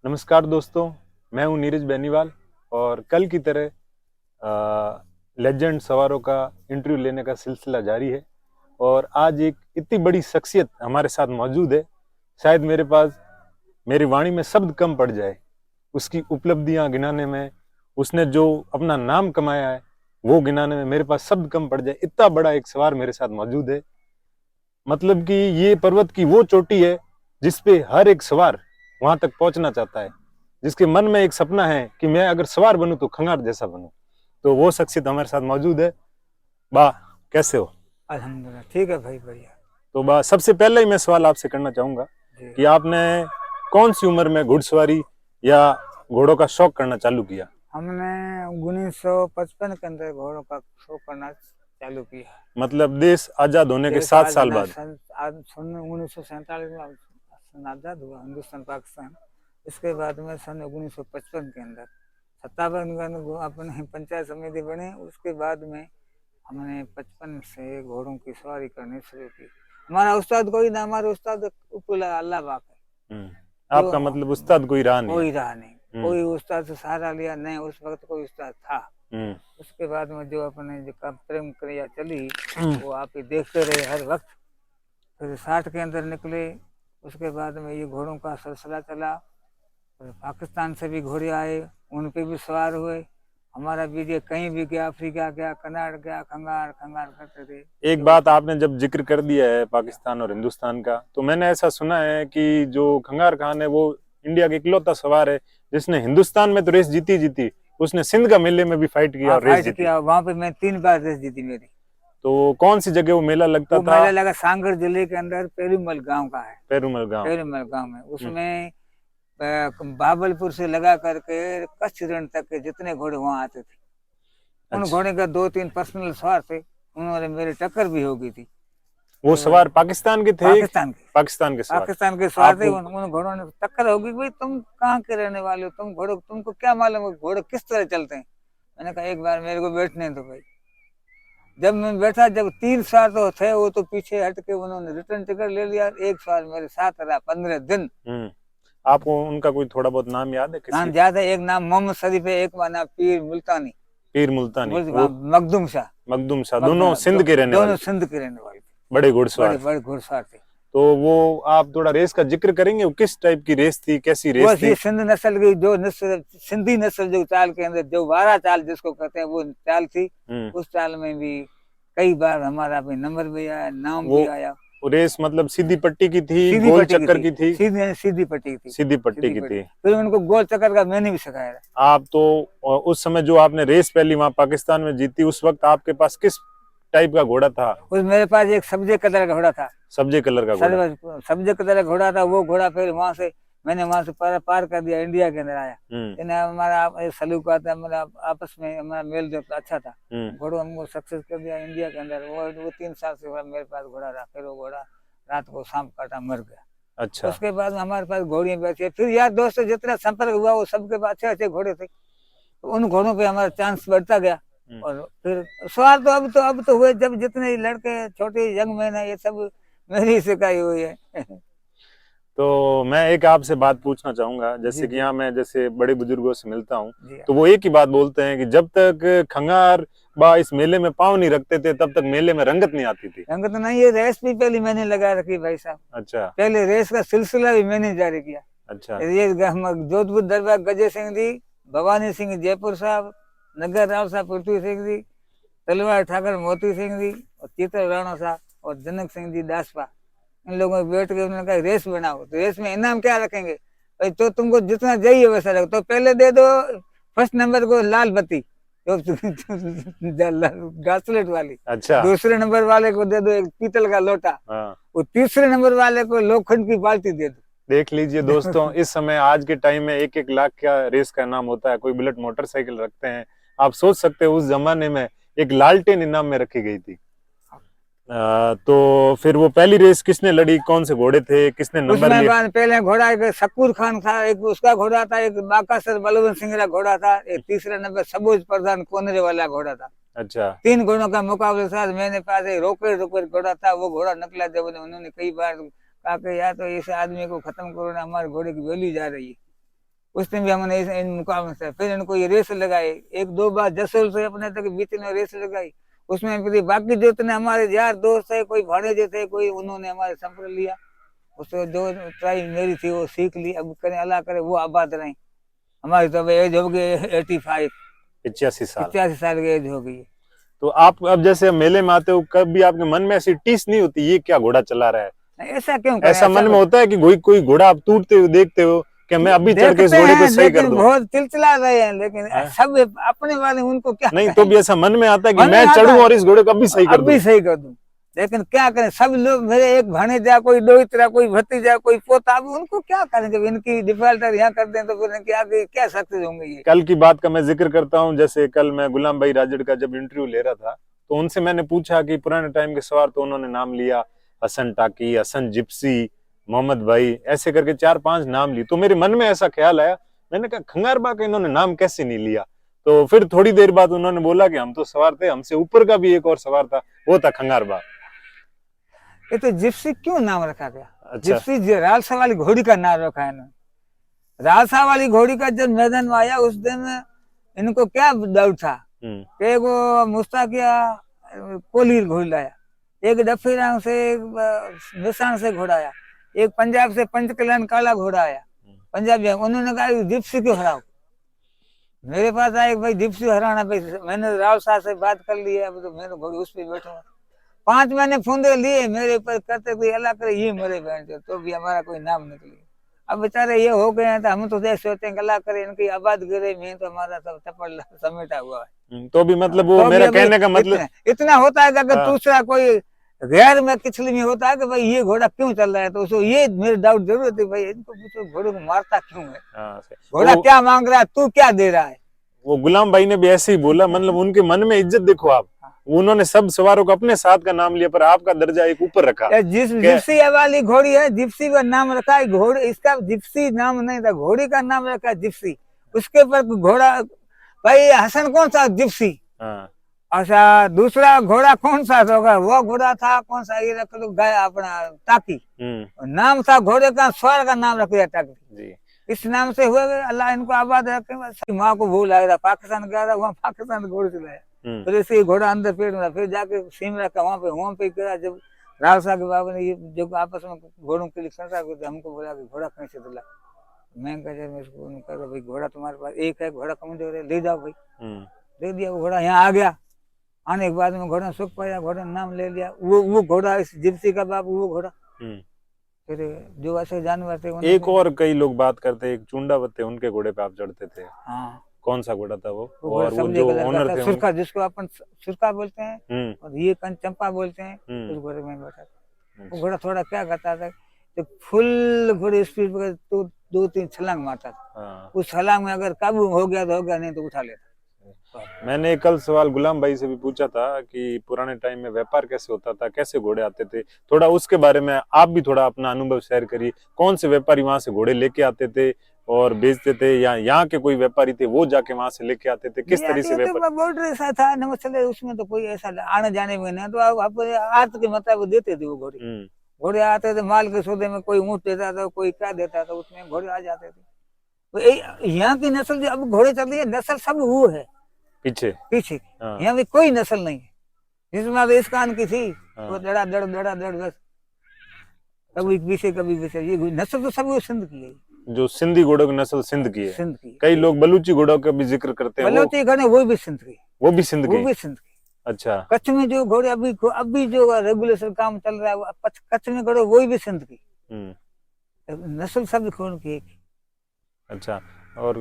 नमस्कार दोस्तों, मैं हूं नीरज बेनीवाल और कल की तरह लेजेंड सवारों का इंटरव्यू लेने का सिलसिला जारी है। और आज एक इतनी बड़ी शख्सियत हमारे साथ मौजूद है, शायद मेरे पास मेरी वाणी में शब्द कम पड़ जाए उसकी उपलब्धियां गिनाने में। उसने जो अपना नाम कमाया है वो गिनाने में मेरे पास शब्द कम पड़ जाए, इतना बड़ा एक सवार मेरे साथ मौजूद है। मतलब कि ये पर्वत की वो चोटी है जिस पे हर एक सवार वहां तक पहुंचना चाहता है, जिसके मन में एक सपना है कि मैं अगर सवार बनूं तो खंगार जैसा बनूं। तो वो शख्सियत हमारे साथ मौजूद है। बा, कैसे हो? अल्हम्दुलिल्लाह ठीक है भाई, बढ़िया। तो बा, सबसे पहले ही मैं सवाल आपसे करना चाहूंगा जी। कि आपने कौन सी उम्र में घुड़सवारी या घोड़ों का शौक करना चालू किया? हमने 1955 के अंदर घोड़ों का शो करना चालू किया। मतलब देश आजाद होने के देश 7 साल बाद? आज 1947 में सन आजाद हुआ हिंदुस्तान पाकिस्तान। इसके बाद में सन 1955 के अंदर 57 में अपने पंचायत समिति बने। उसके बाद में हमने 55 से घोड़ों की सवारी करनी शुरू की। हमारा उस्ताद कोई ना, हमारे उस्ताद अल्लाह पाक है। आपका मतलब उस्ताद कोई रहा नहीं है? कोई रहा नहीं, कोई उस्ताद से सहारा लिया नहीं, उस वक्त कोई उस्ताद था। उसके बाद में जो अपने जो प्रेम क्रिया चली वो आप ही देखते रहे हर वक्त। फिर 60 के अंदर निकले। उसके बाद में ये घोड़ों का सिलसिला चला। फिर पाकिस्तान से भी घोड़े आए, उन पे भी सवार हुए। हमारा भी ये कहीं भी गया, अफ्रीका गया, कनाड गया, खंगार खंगार करते थे। एक बात आपने जब जिक्र कर दिया है पाकिस्तान और हिंदुस्तान का, तो मैंने ऐसा सुना है कि जो खंगार खान है वो इंडिया के इकलौता सवार है जिसने हिंदुस्तान में तो रेस जीती, उसने सिंध का मेले में भी फाइट किया और रेस जीती। वहां पे मैं 3 बार रेस जीती मेरी। तो कौन सी जगह वो मेला लगता वो था? मेला लगा सांगड़ जिले के अंदर पेरूमल गांव का है। पेरूमल गांव। पेरूमल गांव में उसमें बाबलपुर से लगा करके कच्छ रण तक के जितने घोड़े वहां आते थे, उन घोड़े का 2-3 पर्सनल सवार थे। उन्होंने मेरी टक्कर भी हो गई थी। वो सवार पाकिस्तान के थे? पाकिस्तान के सवार। पाकिस्तान के सवार थे। उन घोड़ों ने टक्कर हो गई। भाई तुम कहाँ के रहने वाले हो, तुम घोड़े, तुमको क्या मालूम है घोड़े किस तरह चलते हैं? मैंने कहा एक बार मेरे को बैठने दो भाई। जब मैं बैठा, जब 3 सवार तो थे, वो तो पीछे हट के उन्होंने रिटर्न टिकट ले लिया। एक सवार मेरे साथ रहा 15 दिन। आपको उनका कोई थोड़ा बहुत नाम याद है? नाम याद है, एक नाम मोहम्मद शरीफ है, एक नाम पीर मुल्तानी। पीर मुल्तानी, मखदूम शाह। दोनों सिंध के रहने वाले? दोनों सिंध के रहने वाले। बड़े घुड़सवार। बड़े घुड़सवार थे। तो वो आप थोड़ा रेस का जिक्र करेंगे, वो किस टाइप की रेस थी, कैसी रेस थी? सिंध नस्ल की जो सिंधी नस्ल जो चाल के अंदर जो वारा चाल जिसको कहते हैं वो चाल थी। उस चाल में भी कई बार हमारा भी नंबर भी आया, नाम भी आया। रेस मतलब सीधी पट्टी की थी, गोल चक्कर की थी? सीधी पट्टी की थी। सीधी पट्टी की थी। फिर उनको गोल चक्कर का मैंने भी सिखाया। आप तो उस समय जो आपने रेस पहली वहां पाकिस्तान में जीती, उस वक्त आपके पास किस टाइप का घोड़ा था? मेरे पास एक सब्जे कलर का घोड़ा था। सब्जे कलर का घोड़ा? सब्जे कलर का घोड़ा था। वो घोड़ा फिर वहां से मैंने वहां से पार कर दिया, इंडिया के अंदर आया। हमारा सलूकात आपस में हमारा मेल जो अच्छा था। घोड़ा हमको सक्सेस कर दिया इंडिया के अंदर। वो 3 साल से मेरे पास घोड़ा रहा। फिर वो घोड़ा रात को सांप काटा मर गया। अच्छा। उसके बाद हमारे पास घोड़ियां बैठी। फिर यार दोस्त जितना संपर्क हुआ वो सबके पास अच्छे अच्छे घोड़े थे। तो उन घोड़ों पे हमारा चांस बढ़ता गया। और फिर सवाल तो अब तो हुए, जब जितने लड़के छोटे यंग मैन है ये सब मेरी सिखाई हुई है। तो मैं एक आपसे बात पूछना चाहूंगा, जैसे कि यहाँ मैं जैसे बड़े बुजुर्गों से मिलता हूँ तो वो एक ही बात बोलते हैं कि जब तक खंगार बा इस मेले में पांव नहीं रखते थे तब तक मेले में रंगत नहीं आती थी। रंगत नहीं, ये रेस भी पहले मैंने लगा रखी भाई साहब। अच्छा। पहले रेस का सिलसिला भी मैंने जारी किया। अच्छा। ये जोधपुर दरबार गजे सिंह जी, भवानी सिंह जयपुर साहब, नगर राव साहब पृथ्वी सिंह जी, तलवार ठाकर मोती सिंह जी और चित्र राणा साहब और जनक सिंह जी दासपा, इन लोगों में बैठ के उन्होंने कहा रेस बनाओ। तो रेस में इनाम क्या रखेंगे भाई? तो तुमको जितना चाहिए वैसा रखो। तो पहले दे दो फर्स्ट नंबर को लाल बत्ती ब्रासलेट वाली। अच्छा। दूसरे नंबर वाले को दे दो एक पीतल का लोटा। वो तीसरे नंबर वाले को लोखंड की बाल्टी दे दो। देख लीजिए दोस्तों, इस समय आज के टाइम में 1-1 लाख का रेस का इनाम होता है। कोई बुलेट मोटरसाइकिल रखते हैं। आप सोच सकते हो उस जमाने में एक लालटेन इनाम में रखी गई थी। तो फिर वो पहली रेस किसने लड़ी, कौन से घोड़े थे, किसने नंबर लिए? पहले घोड़ा एक शकूर खान था, एक उसका घोड़ा था, एक बाकासर बलवंत सिंह का घोड़ा था, एक तीसरा नंबर सबूज प्रधान कोनरे वाला घोड़ा था। अच्छा। 3 घोड़ों का मुकाबले साथ मेरे पास एक रोकड़ घोड़ा था। वो घोड़ा निकला जब उन्होंने कई बार कहा कि यार तो इस आदमी को खत्म करो ना, हमारे घोड़े की वैल्यू जा रही है। उस दिन भी हमने इन मुकाबले से फिर इनको ये रेस लगाई, 1-2 बार जसोल से अपने तक बीच में रेस लगाई। उसमें फिर बाकी जो इतने हमारे यार दोस्त है, कोई भाड़े थे, कोई उन्होंने हमारे संपर्क लिया, उसको जो ट्राई मेरी थी वो सीख ली। अब करें अल्लाह करे वो आबाद रहे। हमारी तो एज हो गई 85 85 साल 85 की एज हो गई। तो आप अब जैसे मेले में आते हो, कभी आपके मन में ऐसी टीस नहीं होती ये क्या घोड़ा चला रहा है? ऐसा क्यों करें? ऐसा मन में होता है कि कोई घोड़ा आप टूटते हुए देखते हो कि मैं अभी चढ़ के इस घोड़े को सही कर दूं? बहुत चिलचिला रहे हैं, लेकिन सब अपने वाले उनको क्या नहीं तो भी ऐसा मन में आता है कि मन में मैं आता चढ़ूं है। और इस घोड़े को अभी सही कर दूं। अभी सही कर दूं, लेकिन क्या करें, सब लोग मेरे एक भाणेजा, कोई दोहित्रा, कोई भतीजा, कोई पोता, अब उनको क्या करेंगे? इनकी डिफॉल्टर यहाँ कर दें तो फिर इनके आगे क्या सक्सेस होंगे? ये कल की बात का मैं जिक्र करता हूँ। जैसे कल मैं गुलाम भाई राजड़ का जब इंटरव्यू ले रहा था तो उनसे मैंने पूछा कि पुराने टाइम के सवार, तो उन्होंने नाम लिया हसन टाकी, हसन जिप्सी, मोहम्मद भाई, ऐसे करके 4-5 नाम ली। तो मेरे मन में ऐसा ख्याल आया, मैंने कहा खंगारबा का इन्होंने नाम कैसे नहीं लिया? तो फिर थोड़ी देर बाद उन्होंने बोला कि हम तो सवार थे, हमसे ऊपर का भी एक और सवार था, वो था खंगारबा। ये तो जिप्सी क्यों नाम रखा गया? अच्छा। जिप्सी रालसा वाली घोड़ी का नाम रखा है ना। रालसा वाली घोड़ी का जब मैदान में आया उस दिन इनको क्या डाउट था कि वो मुस्ताकिया कोहली घोड़ी लाया, एक डफीरांग से निशान से घोड़ा आया, एक पंजाब से पंचकल्याण काला घोड़ा आया पंजाबी। उन्होंने कहा जिप्सी क्यों हराओ? मेरे पास आए भाई जिप्सी हराना भाई। मैंने राव साहब से बात कर ली है, अब तो मैंने घोड़ी उस पर बैठूंगा। 5 महीने फुंदे लिए मेरे ऊपर, करते कोई अल्लाह करे ये मरे बहन तो भी हमारा कोई नाम निकले। अब बेचारे ये हो गए हैं तो हम तो सोचते हैं अल्लाह करे इनकी आबाद गिरे में, तो हमारा सब चपड़ समेटा हुआ है। तो भी मतलब वो तो मेरा कहने का मतलब इतना होता है कि अगर दूसरा कोई गैर में किचली में होता है कि भाई ये घोड़ा क्यों चल रहा है, तो उसको ये मेरे डाउट जरूर होती है, भाई इनको पूछो घोड़े को मारता क्यों है, घोड़ा क्या मांग रहा है, तू क्या दे रहा है? वो गुलाम भाई ने भी ऐसे ही बोला, मतलब उनके मन में इज्जत देखो आप, उन्होंने सब सवारों को अपने साथ का नाम लिया, पर आपका दर्जा एक ऊपर रखा। जिप्सी वाली घोड़ी है, जिप्सी का नाम रखा है। घोड़े इसका जिप्सी नाम नहीं था, घोड़ी का नाम रखा है जिप्सी। उसके ऊपर घोड़ा, भाई हसन कौन सा जिप्सी, अच्छा दूसरा घोड़ा कौन सा होगा? वो घोड़ा था कौन सा, ये रख लो गाय अपना टाकी, नाम था घोड़े का, स्वर का नाम रख दिया टाकी। इस नाम से हुए, अल्लाह इनको आबाद रखे। माँ को भूल आया था, पाकिस्तान गया था, वहाँ पाकिस्तान घोड़े चलाया, फिर ऐसे घोड़ा अंदर पेट में, फिर जाके सीम रखा वहाँ पे गया। जब राव साहब के बाबा ने ये जो आपस में घोड़ों के लिए खड़ा करते, हमको बोला कि घोड़ा कहीं से दिला। मैं कहा भाई घोड़ा तुम्हारे पास एक है, घोड़ा कमजोर है, ले जाओ भाई। दे दिया, वो घोड़ा यहाँ आ गया। आने के बाद में घोड़ा सुख पाया, घोड़ा नाम ले लिया। वो घोड़ा इस जिप्सी का बाप, वो घोड़ा। फिर जो ऐसे जानवर थे, एक और कई लोग बात करते, एक चुंडावत थे, उनके घोड़े पे आप चढ़ते थे। हाँ, कौन सा घोड़ा था वो? और वो जो ओनर थे, सुरखा, जिसको अपन सुरखा बोलते हैं और ये चंपा बोलते हैं, उस घोड़े में बैठा था। वो घोड़ा थोड़ा क्या करता था, तो फुल घोड़े स्पीड पर तो 2-3 छलांग मारता था। उस छलांग में अगर काबू हो गया तो हो गया, नहीं तो उठा लेता। मैंने कल सवाल गुलाम भाई से भी पूछा था कि पुराने टाइम में व्यापार कैसे होता था, कैसे घोड़े आते थे, थोड़ा उसके बारे में आप भी थोड़ा अपना अनुभव शेयर करिए। कौन से व्यापारी वहां से घोड़े लेके आते थे और बेचते थे, या यहाँ के कोई व्यापारी थे वो जाके वहां से लेके आते थे, किस तरह से व्यापार? बॉर्डर ऐसा था न, चले उसमें तो कोई ऐसा आने जाने में ना, तो आप आर्थ के मतलब देते थे वो घोड़े। घोड़े आते थे माल के सौदे में, कोई ऊँट देता था, कोई क्या देता था, उसमें घोड़े आ जाते थे। यहाँ की नस्ल जो अब घोड़े चल रही है, नस्ल सब वो है पीछे। यहाँ भी कोई नस्ल नहीं है। जिसमें इस कान की थी वो दड़ा दड़ बस, कभी पीछे कभी पीछे। ये नस्ल तो सब सिंध की है, जो सिंधी घोड़ों की नस्ल सिंध की है। सिंध की। कई लोग बलूची घोड़ों का भी जिक्र करते हैं, बलूची घोड़े वो भी सिंध की, वो भी सिंध की। अच्छा, कच्छ में जो घोड़े अभी जो रेगुलेशन काम चल रहा है कच्छ में घोड़े, वो भी सिंध की नस्ल, सब घोड़ों की एक। अच्छा, और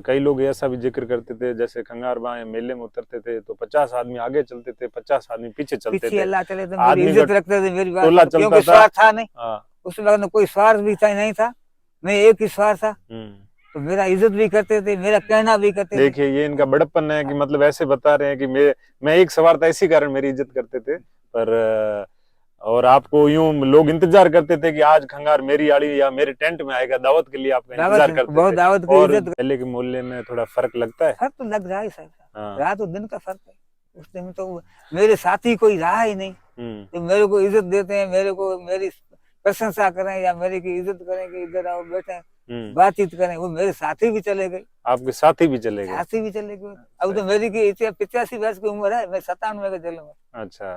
कई लोग ऐसा भी जिक्र करते थे, जैसे खंगारबा मेले में उतरते थे तो 50 आदमी आगे चलते थे, 50 आदमी पीछे चलते थे। अल्लाह चले तो मेरी इज्जत रखते थे, मेरी बात, क्योंकि स्वार्थ था नहीं उस वक्त, कोई स्वार्थ भी था नहीं था, मैं एक ही स्वार्थ था, तो मेरा इज्जत भी करते थे, मेरा कहना भी करते थे। देखिए ये इनका बड़प्पन है कि मतलब ऐसे बता रहे हैं कि मैं एक सवार था, इसी कारण मेरी इज्जत करते थे। पर और आपको यूं लोग इंतजार करते थे कि आज खंगार मेरी आड़ी या मेरे टेंट में आएगा, दावत के लिए आपका इंतजार करते बहुत थे। दावत की और इज्जत। पहले के मूल्य में थोड़ा फर्क लगता है? फर्क तो लग रहा है साहब, रात और दिन का फर्क है। उस दिन तो मेरे साथी कोई रहा ही नहीं, तो मेरे को इज्जत देते हैं, मेरे को मेरी प्रशंसा करें या मेरे की इज्जत करें कि इधर आओ बैठे, बातचीत करें। वो मेरे साथी भी चले गए, आपके साथी भी चले गए? साथी भी चले गए। अब तो मेरी की 85 वर्ष की उम्र है, मैं 97 का चलूंगा। अच्छा,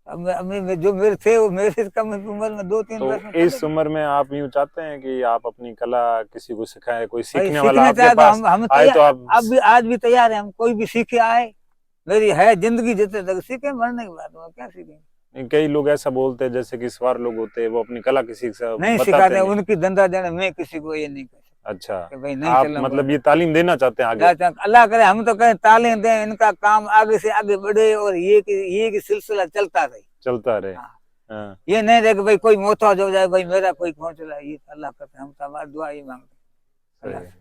अब मैं जो मेरे थे वो मेरे से कम उम्र में 2-3 तो वर्ष में चले इस गए। उम्र में आप यूं चाहते हैं कि आप अपनी कला किसी को सिखाएं, कोई भाई सीखने वाला सीखना आपके चाहे तो पास हम आए तैयार, तो आप? अब भी आज भी तैयार है, हम कोई भी सीखे आए, मेरी है जिंदगी जितने तक सीखे, मरने के बाद वो क्या सीखेंगे। नहीं, कई लोग ऐसा बोलते हैं जैसे कि स्वार लोग होते हैं, वो अपनी कला किसी से नहीं बताते सिखाते, नहीं। उनकी धंधा देना, मैं किसी को ये नहीं कर सकता अच्छा, कि भाई नहीं आप चलूंगा। मतलब ये तालीम देना चाहते हैं आगे? अल्लाह करे, हम तो कहें तालीम दें, इनका काम आगे से आगे बढ़े और ये कि सिलसिला चलता रहे, चलता रहे। हाँ। हाँ, ये नहीं रहे कि भाई कोई मोहताज हो जाए, भाई मेरा कोई पहुंच रहा है, ये अल्लाह करते, हम तो हमारी दुआ ही मांगते सही अल्लाह है, से।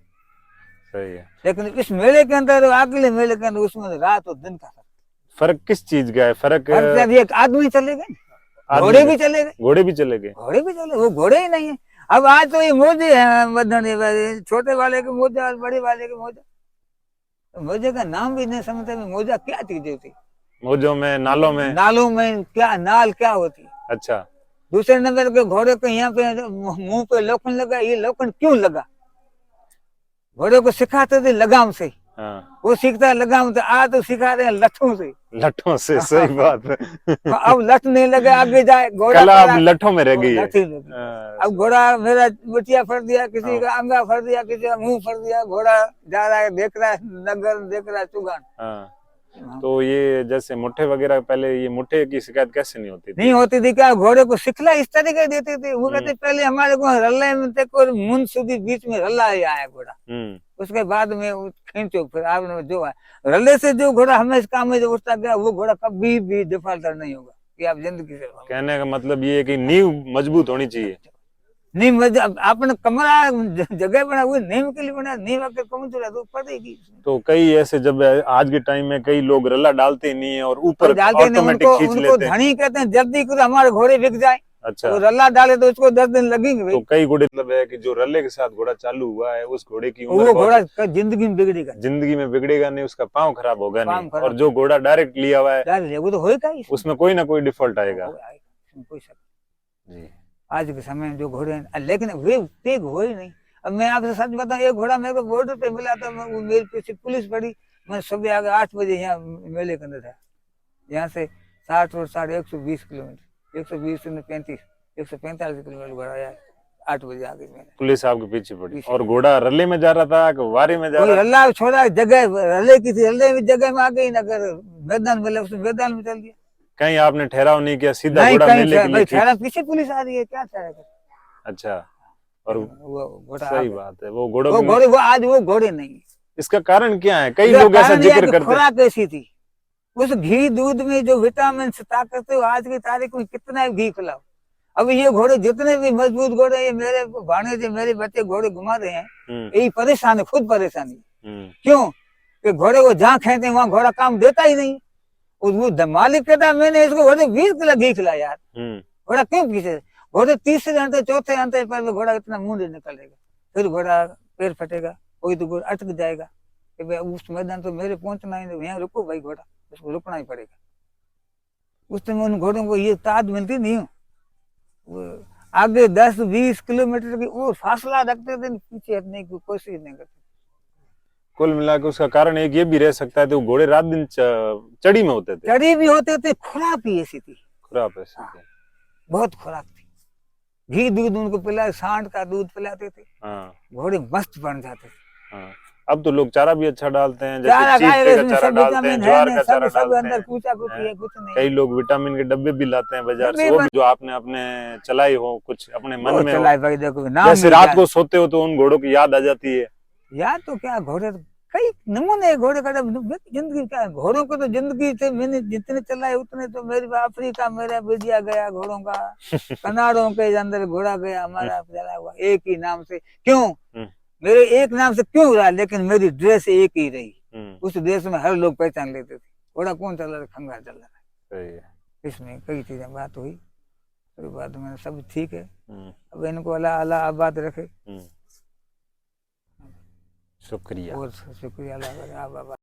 सही है। लेकिन इस मेले के अंदर, अगले मेले के अंदर, उसमें रात और दिन का फर्क किस चीज का है? फर्क फर्क, एक आदमी चले गए, आदमी घोड़े का- भी चले गए, घोड़े भी चले गए। घोड़े भी चले, वो घोड़े ही नहीं है। अब आज तो ये मोजे हैं, मदनी वाले, छोटे वाले के मोजा और बड़े वाले के मोजा, तो मोजे का नाम भी नहीं समझते, मोजा क्या चीज होती, मौजों में, नालों में। नालों में क्या नाल क्या होती। अच्छा, दूसरे नंबर के घोड़े को यहाँ पे मुंह पे लोखंड लगा, ये लोखंड क्यों लगा? घोड़े को सिखाते थे लगाम से, हाँ, वो सीखता है लगाम से, आज तो सिखा रहे हैं लठों से। लठों से, सही बात है। अब लठ नहीं लगे, आगे जाए घोड़ा, कला अब लठों में रह गई है। लठी लगी। हाँ, अब घोड़ा मेरा बटिया फर दिया, किसी हाँ। का अंगा फर दिया, किसी का मुंह फर दिया, घोड़ा जा रहा है, देख रहा है नगर, देख रहा है चुगान। हाँ। तो ये जैसे मुठ्ठे वगैरह, पहले ये मुठ्ठे की शिकायत कैसे नहीं होती थी? नहीं होती थी क्या? घोड़े को सिखला इस तरीके देते थे, वो कहते पहले हमारे को रल्ले में तक और मुंह સુધી बीच में रल्ला ही आया घोड़ा, उसके बाद में वो खींचो, फिर आपने जो है रल्ले से जो घोड़ा हमेशा काम में जो उठता गया, वो घोड़ा कभी भी डिफॉल्टर नहीं होगा, कि आप जिंदगी से। कहने का मतलब ये है कि नींव मजबूत होनी चाहिए। नीम आपने कमरा जगह बना, वो नीम के लिए बना, नीम अगर कम तो पड़ेगी। तो कई ऐसे, जब आज के टाइम में कई लोग रल्ला डालते ही नहीं है और ऊपर डालते नहीं, ऑटोमेटिक खींच उनको लेते हैं। धनी कहते हैं, जल्दी करो हमारे घोड़े बिक जाए। अच्छा, वो रल्ला डाले तो उसको 10 दिन लगेंगे भाई। तो कई घोड़े मतलब है कि जो रल्ले के साथ घोड़ा चालू हुआ है, उस घोड़े की वो उम्र घोड़ा जिंदगी में बिगड़ेगा, जिंदगी में बिगड़ेगा नहीं, उसका पाँव खराब होगा पाँव नहीं। खराब। और जो घोड़ा डायरेक्ट लिया हुआ है, वो तो होएगा ही, उसमें कोई ना कोई डिफॉल्ट आएगा। कोई शक जी, आज के समय में जो घोड़े हैं, लेकिन वे तेज हो ही नहीं। अब मैं आपसे सच बताऊं, एक घोड़ा मेरे को बॉर्डर पे मिला था, वो मेरे पीछे पुलिस पड़ी, मैं सुबह आगे 8 बजे यहाँ मेले के अंदर था, यहाँ से 60 और 120 किलोमीटर, 120 से 35, 145 किलोमीटर घोड़ा आया, 8 बजे आगे मैंने। पुलिस आपके पीछे पड़ी और घोड़ा रल्ले में जा रहा था कि वारी में जा रहा था? रल्ला छोड़ा, जगह रल्ले की थी, रल्ले में जगह में आ गई, अगर मैदान मिले उसने मैदान में चल दिया। कहीं आपने ठहराव नहीं किया, सीधा नहीं, घोड़ा मेले के लिए ठहरा, पीछे पुलिस आ रही है, क्या ठहरा? अच्छा, और वो घोड़ा सही बात है, वो घोड़ों वो घोड़े, वो आज वो घोड़े नहीं। इसका कारण क्या है? कई लोग ऐसा जिक्र करते हैं। खुराक कैसी थी, उस घी दूध में जो विटामिन ताकत है, आज की तारीख में कितना घी खिलाओ। अब ये घोड़े जितने भी मजबूत घोड़े, ये मेरे भाणेजे मेरे बच्चे घोड़े घुमा रहे हैं, यही परेशान है, खुद परेशानी। क्यों? कि घोड़े को जहाँ खेते वहां घोड़ा काम देता ही नहीं। वो मालिक कहता मैंने इसको घोड़े 20 किलो घी खिलाया यार, घोड़ा क्यों पीछे? घोड़े तीसरे अंतर चौथे अंतर पर घोड़ा इतना मुंह निकलेगा, फिर घोड़ा पैर फटेगा, कोई तो घोड़ा अटक जाएगा कि भाई उस मैदान तो मेरे पहुंचना ही नहीं, यहाँ रुको भाई, घोड़ा उसको रुकना ही पड़ेगा। उस समय उन घोड़ों को ये ताद मिलती नहीं, वो आगे 10-20 किलोमीटर की वो फासला रखते थे, पीछे हटने की कोशिश नहीं करते। कुल मिलाकर उसका कारण एक ये भी रह सकता है, तो घोड़े रात दिन चढ़ी में होते थे। चढ़ी भी होते थे, खुराक भी ऐसी थी, खुराक ऐसी थी, बहुत खुराक थी। घी दूध उनको पिलाए, सांड का दूध पिलाते थे, घोड़े मस्त बन जाते थे। अब तो लोग चारा भी अच्छा डालते हैं, चारा जैसे चीते का चारा डालते हैं, विटामिन ज्वार है, का चारा सब डालते अंदर हैं। कुछ है, कुछ नहीं। कई लोग विटामिन के डब्बे भी लाते हैं बाजार से, वो भी जो आपने अपने चलाई हो, कुछ अपने मन में चलाई भाई, देखो जैसे रात को सोते हो तो उन घोड़ों की याद आ जाती है। याद तो क्या, घोड़े कई नमूने घोड़े का जिंदगी क्या, घोड़ों को तो जिंदगी से मैंने जितने चलाए उतने तो मेरे अफ्रीका मेरा भेजिया गया घोड़ों का, कनाडों के अंदर घोड़ा गया हमारा चला हुआ, एक ही नाम से। क्यों मेरे एक नाम से क्यों रहा, लेकिन मेरी ड्रेस एक ही रही, उस ड्रेस में हर लोग पहचान लेते थे, घोड़ा कौन चल रहा है, खंगा चल रहा है। इसमें कई चीजें बात हुई, तो बात में सब ठीक है। अब इनको अल्लाह आबाद रखे। शुक्रिया, और शुक्रिया अल्लाह।